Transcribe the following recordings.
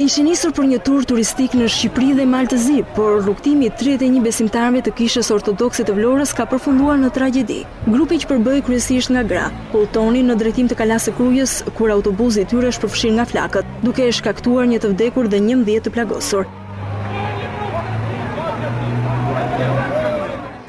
Ishin nisur për një tur turistik në Shqipëri dhe Maltëzi, por rrugtimi i 31 besimtarëve të Kishës Ortodokse të Vlorës ka përfunduar në tragjedi. Grupi që përbëhej kryesisht nga gra, udhëtoni në drejtim të Kalasë së Krujës kur autobusi i tyre është përfshirë nga flakët, duke shkaktuar një të vdekur dhe 11 të plagosur.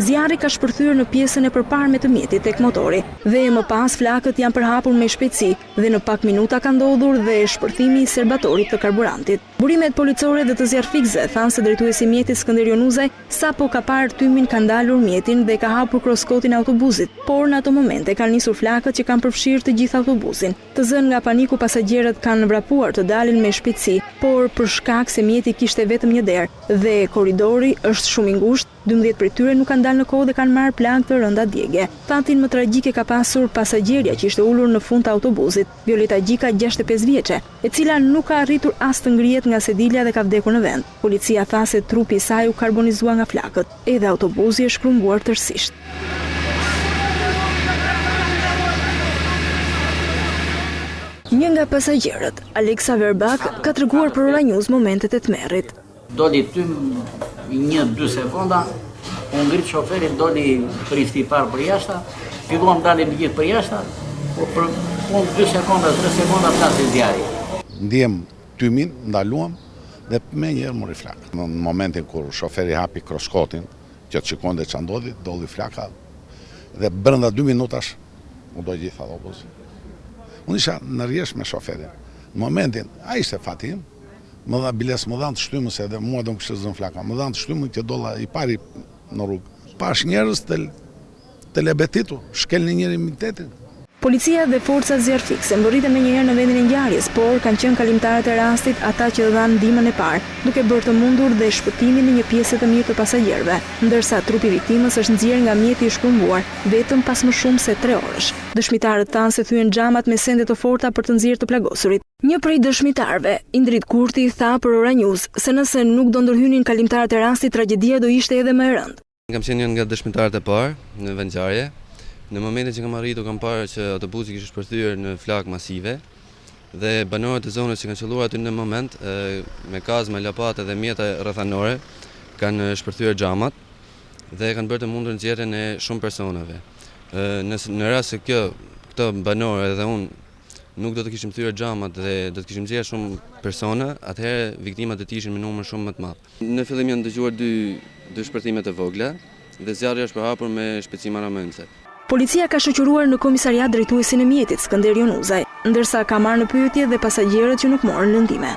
Zjarri ka shpërthyer në pjesën e përparme të mjetit tek motori dhe më pas flakët janë përhapur me shpejtësi dhe në pak minuta ka ndodhur dhe shpërthimi i serbatorit të karburantit. Burimet policore dhe të zjarrfikëse thanë se drejtuesi i mjetit Skënder Jonuzaj sapo ka parë tymin ka ndalur mjetin dhe ka hapur kroskotin e autobusit, por në ato momente kanë nisur flakët që kanë përfshirë të gjithë autobusin. Të zënë nga paniku pasagjerët kanë vrapuar të dalin me shpejtësi, por për shkak se mjeti kishte vetëm një derë dhe korridori është shumë i ngushtë, 12 prej tyre nuk kanë dalë në kohë dhe kanë marrë plagë të rënda djegje. Fatin më tragjike ka pasur pasagjerja që ishte ulur në fund të autobusit, Violeta Gjika, 65 vjeçe, e cila nuk ka arritur as të ngrihet nga sedilja dhe ka vdekur në vend. Policia tha se trupi i saj u karbonizua nga flakët, edhe autobusi është krumbuar tërësisht. Një nga pasagjerët, Aleksa Verbak, ka treguar për Ora News momentet e tmerrit. Doli tym 1-2 sekonda, u ngrit shoferi, doli pristi i parë për jashtë, filluam dalim gjithë për jashtë, por për 2 sekonda, 3 sekonda plasi zjarri. Ndjem tymin, ndaluam dhe me njerë mori flakë. Në momentin kur shoferi hapi kroskotin, që të shikonde që ndodhi, doli flaka dhe brenda 2 minutash u do gjithë autobusi. Unë isha në rjesh me shoferin. Në momentin, a ishte fatim, më dha biles, më dhanë të shtymë, se edhe mua do më kështë zënë flaka, më dhanë të shtymë që dolla i pari në rrugë. Pash njerës të lebetitu, shkel një njëri mitetin. Policia dhe forcat zjarrfikëse mbërriten menjëherë në vendin e ngjarjes, por kanë qenë kalimtarët e rastit ata që dhanë ndihmën e parë, duke bërë të mundur dhe shpëtimin e një pjesë të mirë të pasagjerëve, ndërsa trupi i viktimës është nxjerrë nga mjeti i shkrumbuar vetëm pas më shumë se 3 orësh. Dëshmitarët thanë se thyen xhamat me sende të forta për të nxjerrë të plagosurit. Një prej dëshmitarëve, Indrit Kurti, tha për Ora News se nëse nuk do ndërhynin kalimtarët e rastit, tragjedia do ishte edhe më e rëndë. Kam qenë një nga dëshmitarët e parë në vendngjarje. Në momentin që kam arritur kam parë që autobusi kishte shpërthyer në flakë masive dhe banorët e zonës që kanë qelluar aty në moment me kazma, lapate dhe mjeta rrethanore kanë shpërthyer xhamat dhe kanë bërë të mundur nxjerrjen e shumë personave. Në rast se këto banorë dhe unë nuk do të kishim thyer xhamat dhe do të kishim nxjerrë shumë persona, atëherë viktimat do të ishin me numër shumë më të madh. Në fillim janë dëgjuar dy shpërthime të vogla dhe zjarri është përhapur me shpejtësi maramendse. Policia ka shoqëruar në komisariat drejtuesin e mjetit Skënder Jonuzaj, ndërsa ka marrë në pyetje dhe pasagjerët që nuk morën lëndime.